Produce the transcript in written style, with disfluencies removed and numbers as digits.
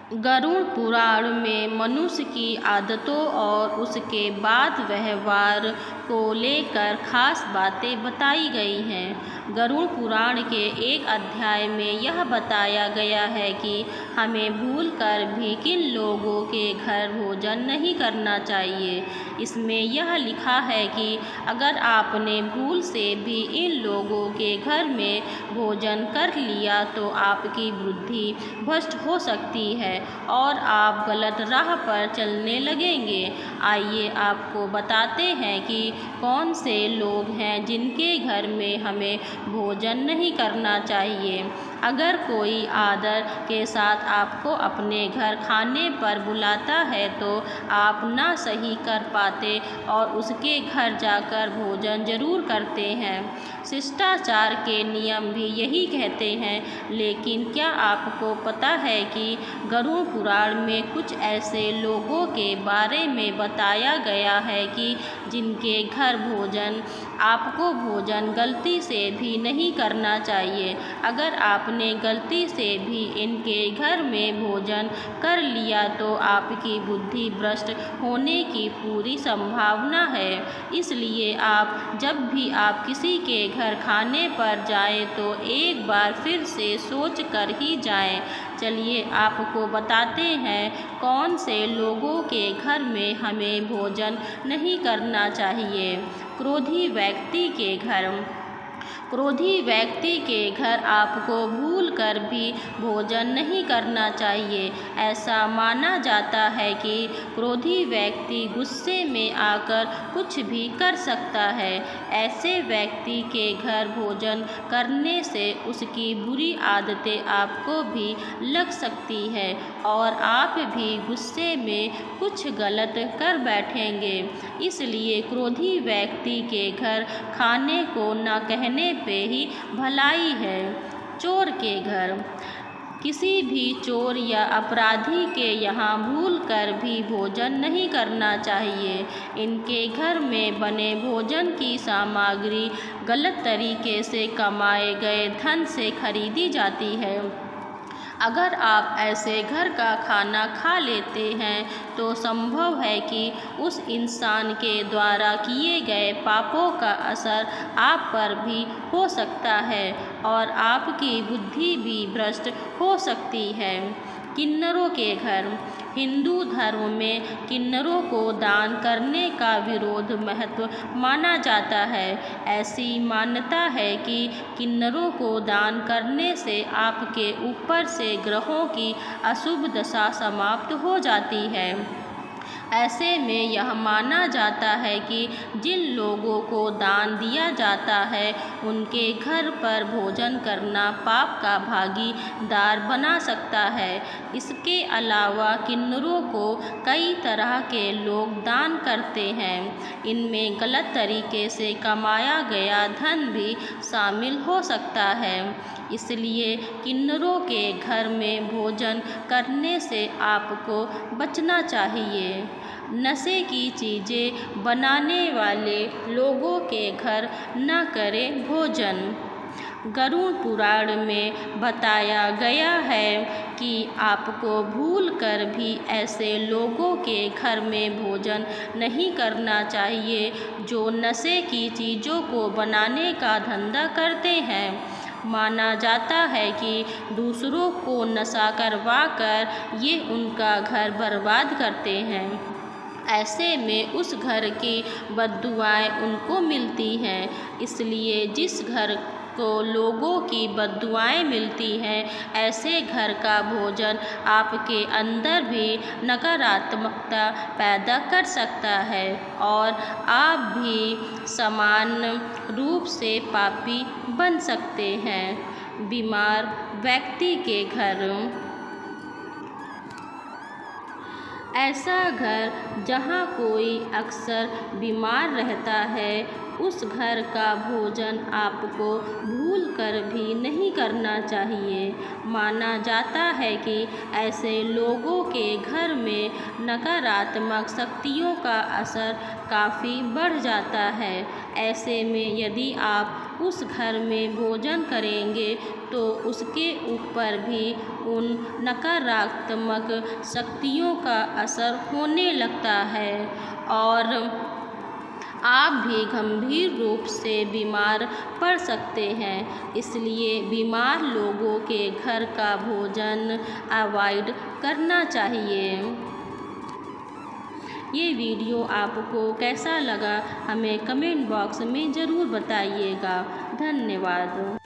गरुड़ पुराण में मनुष्य की आदतों और उसके बाद व्यवहार को लेकर खास बातें बताई गई हैं। गरुड़ पुराण के एक अध्याय में यह बताया गया है कि हमें भूलकर भी किन लोगों के घर भोजन नहीं करना चाहिए। इसमें यह लिखा है कि अगर आपने भूल से भी इन लोगों के घर में भोजन कर लिया तो आपकी बुद्धि भ्रष्ट हो सकती है और आप गलत राह पर चलने लगेंगे। आइए आपको बताते हैं कि कौन से लोग हैं जिनके घर में हमें भोजन नहीं करना चाहिए। अगर कोई आदर के साथ आपको अपने घर खाने पर बुलाता है तो आप ना सही कर पाते और उसके घर जाकर भोजन ज़रूर करते हैं। शिष्टाचार के नियम भी यही कहते हैं, लेकिन क्या आपको पता है कि गरुड़ पुराण में कुछ ऐसे लोगों के बारे में बताया गया है कि जिनके घर भोजन आपको भोजन गलती से भी नहीं करना चाहिए। अगर आपने गलती से भी इनके घर में भोजन कर लिया तो आपकी बुद्धि भ्रष्ट होने की पूरी संभावना है। इसलिए आप जब भी आप किसी के घर खाने पर जाएं तो एक बार फिर से सोच कर ही जाएं। चलिए आपको बताते हैं कौन से लोगों के घर में हमें भोजन नहीं करना चाहिए। क्रोधी व्यक्ति के घर। क्रोधी व्यक्ति के घर आपको भूल कर भी भोजन नहीं करना चाहिए। ऐसा माना जाता है कि क्रोधी व्यक्ति गुस्से में आकर कुछ भी कर सकता है। ऐसे व्यक्ति के घर भोजन करने से उसकी बुरी आदतें आपको भी लग सकती है और आप भी गुस्से में कुछ गलत कर बैठेंगे। इसलिए क्रोधी व्यक्ति के घर खाने को न कहने पे ही भलाई है। चोर के घर। किसी भी चोर या अपराधी के यहाँ भूल कर भी भोजन नहीं करना चाहिए। इनके घर में बने भोजन की सामग्री गलत तरीके से कमाए गए धन से खरीदी जाती है। अगर आप ऐसे घर का खाना खा लेते हैं तो संभव है कि उस इंसान के द्वारा किए गए पापों का असर आप पर भी हो सकता है और आपकी बुद्धि भी भ्रष्ट हो सकती है। किन्नरों के घर। हिंदू धर्म में किन्नरों को दान करने का विरोध महत्व माना जाता है। ऐसी मान्यता है कि किन्नरों को दान करने से आपके ऊपर से ग्रहों की अशुभ दशा समाप्त हो जाती है। ऐसे में यह माना जाता है कि जिन लोगों को दान दिया जाता है उनके घर पर भोजन करना पाप का भागीदार बना सकता है। इसके अलावा किन्नरों को कई तरह के लोग दान करते हैं। इनमें गलत तरीके से कमाया गया धन भी शामिल हो सकता है। इसलिए किन्नरों के घर में भोजन करने से आपको बचना चाहिए। नशे की चीज़ें बनाने वाले लोगों के घर न करें भोजन। गरुड़ पुराण में बताया गया है कि आपको भूल कर भी ऐसे लोगों के घर में भोजन नहीं करना चाहिए जो नशे की चीज़ों को बनाने का धंधा करते हैं। माना जाता है कि दूसरों को नशा करवा कर ये उनका घर बर्बाद करते हैं। ऐसे में उस घर की बद्दुआएं उनको मिलती हैं। इसलिए जिस घर को लोगों की बद्दुआएं मिलती हैं ऐसे घर का भोजन आपके अंदर भी नकारात्मकता पैदा कर सकता है और आप भी समान रूप से पापी बन सकते हैं। बीमार व्यक्ति के घर। ऐसा घर जहाँ कोई अक्सर बीमार रहता है उस घर का भोजन आपको भूल कर भी नहीं करना चाहिए। माना जाता है कि ऐसे लोगों के घर में नकारात्मक शक्तियों का असर काफ़ी बढ़ जाता है। ऐसे में यदि आप उस घर में भोजन करेंगे तो उसके ऊपर भी उन नकारात्मक शक्तियों का असर होने लगता है और आप भी गंभीर रूप से बीमार पड़ सकते हैं। इसलिए बीमार लोगों के घर का भोजन अवॉइड करना चाहिए। ये वीडियो आपको कैसा लगा हमें कमेंट बॉक्स में ज़रूर बताइएगा। धन्यवाद।